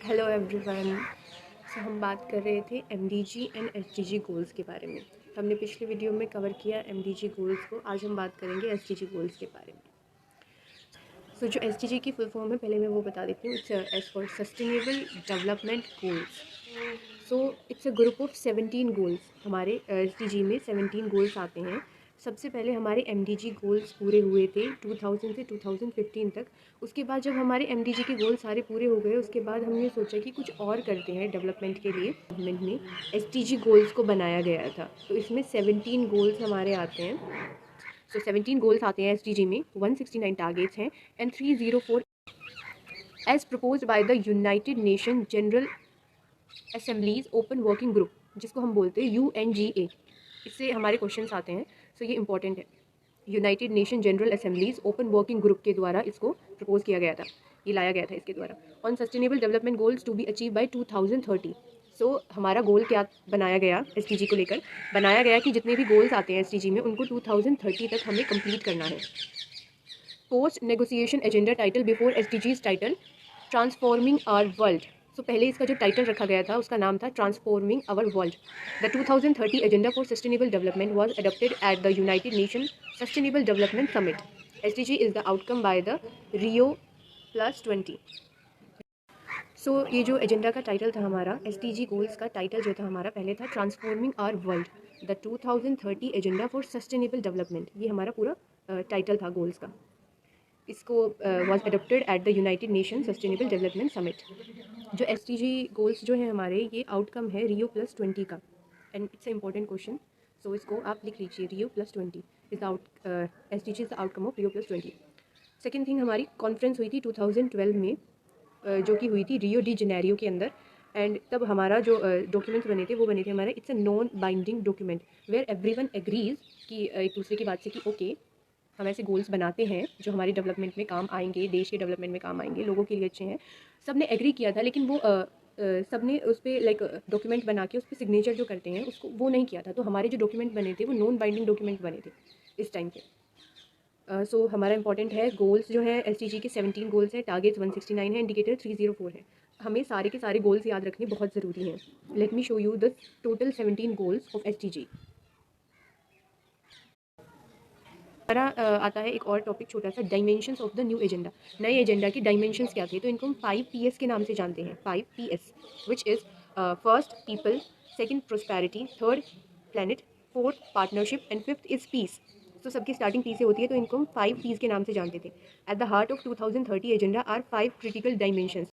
Hello everyone. हम बात कर रहे थे एमडीजी एंड एसडीजी गोल्स के बारे में। हमने पिछले वीडियो में कवर किया एमडीजी गोल्स को। आज हम बात करेंगे एसडीजी गोल्स के बारे में। जो एसडीजी की फुल फॉर्म है पहले मैं वो बता देती हूँ। It's as for sustainable development goals. It's a group of 17 goals. हमारे एसडीजी में 17 गोल्स आते हैं। सबसे पहले हमारे एमडीजी गोल्स पूरे हुए थे 2000 से 2015 तक। उसके बाद जब हमारे एमडीजी के गोल सारे पूरे हो गए उसके बाद हमने सोचा कि कुछ और करते हैं डेवलपमेंट के लिए। गवर्नमेंट ने एसडीजी गोल्स को बनाया गया था। तो इसमें 17 गोल्स हमारे आते हैं। 17 गोल्स आते हैं एसडीजी में। 169 टारगेट्स हैं and 304 as proposed by the United Nation General Assembly's Open Working Group, जिसको हम बोलते हैं UNGA। इससे हमारे क्वेश्चंस आते हैं, ये इंपॉर्टेंट है। United Nation General Assembly's Open Working group के द्वारा इसको प्रपोज किया गया था, ये लाया गया था इसके द्वारा। On sustainable development goals to be achieve by 2030। हमारा गोल क्या बनाया गया एसडीजी को लेकर? बनाया गया कि जितने भी गोल्स आते हैं एसडीजी में उनको 2030 तक हमें कंप्लीट करना है। Post negotiation agenda title before SDGs title transforming our world. पहले इसका जो टाइटल रखा गया था उसका नाम था transforming our world. The 2030 agenda for sustainable development was adopted at the United Nation sustainable development summit. SDG is the outcome by the Rio+20। ये जो एजेंडा का टाइटल था हमारा, एसडीजी गोल्स का टाइटल जो था हमारा पहले था transforming our world, the 2030 agenda for sustainable development. ये हमारा पूरा टाइटल था गोल्स का। इसको was adopted at the United Nation sustainable development summit. जो एसडीजी गोल्स जो हैं हमारे, ये आउटकम है Rio+20 का। And it's a important question, इसको आप लिख लीजिए। Rio+20 is SDG is the outcome of Rio+20। Second thing, हमारी कॉन्फ्रेंस हुई थी 2012 में, जो कि हुई थी रियो डी जेनेरियो के अंदर। एंड तब हमारा जो डॉक्यूमेंट्स बने थे वो बने थे हमारे, it's a non binding document where everyone agrees कि एक दूसरे की बात से कि ओके हम ऐसे गोल्स बनाते हैं जो हमारी डेवलपमेंट में काम आएंगे, देश के डेवलपमेंट में काम आएंगे, लोगों के लिए अच्छे हैं। सब ने एग्री किया था, लेकिन वो सब ने उस पर लाइक डॉक्यूमेंट बना के उस पर सिग्नेचर जो करते हैं उसको वो नहीं किया था। तो हमारे जो डॉक्यूमेंट बने थे वो नॉन बाइंडिंग डॉक्यूमेंट बने थे इस टाइम पे। हमारा इंपॉर्टेंट है गोल्स जो है एसडीजी के 17 गोल्स हैं, टारगेट्स 169 है, इंडिकेटर 304 है। हमें सारे के सारे गोल्स याद रखने बहुत ज़रूरी हैं। Let me show you the total 17 goals of SDG. हमारा आता है एक और टॉपिक छोटा सा, dimensions of the new agenda. नए एजेंडा की डायमेंशंस क्या थे? तो इनको हम 5 PS के नाम से जानते हैं। 5 PS, which is first people, second prosperity, third planet, fourth partnership and fifth is piece. सबकी स्टार्टिंग पी से होती है, तो इनको हम 5 Ps के नाम से जानते थे। At the heart of 2030 agenda are 5 critical dimensions.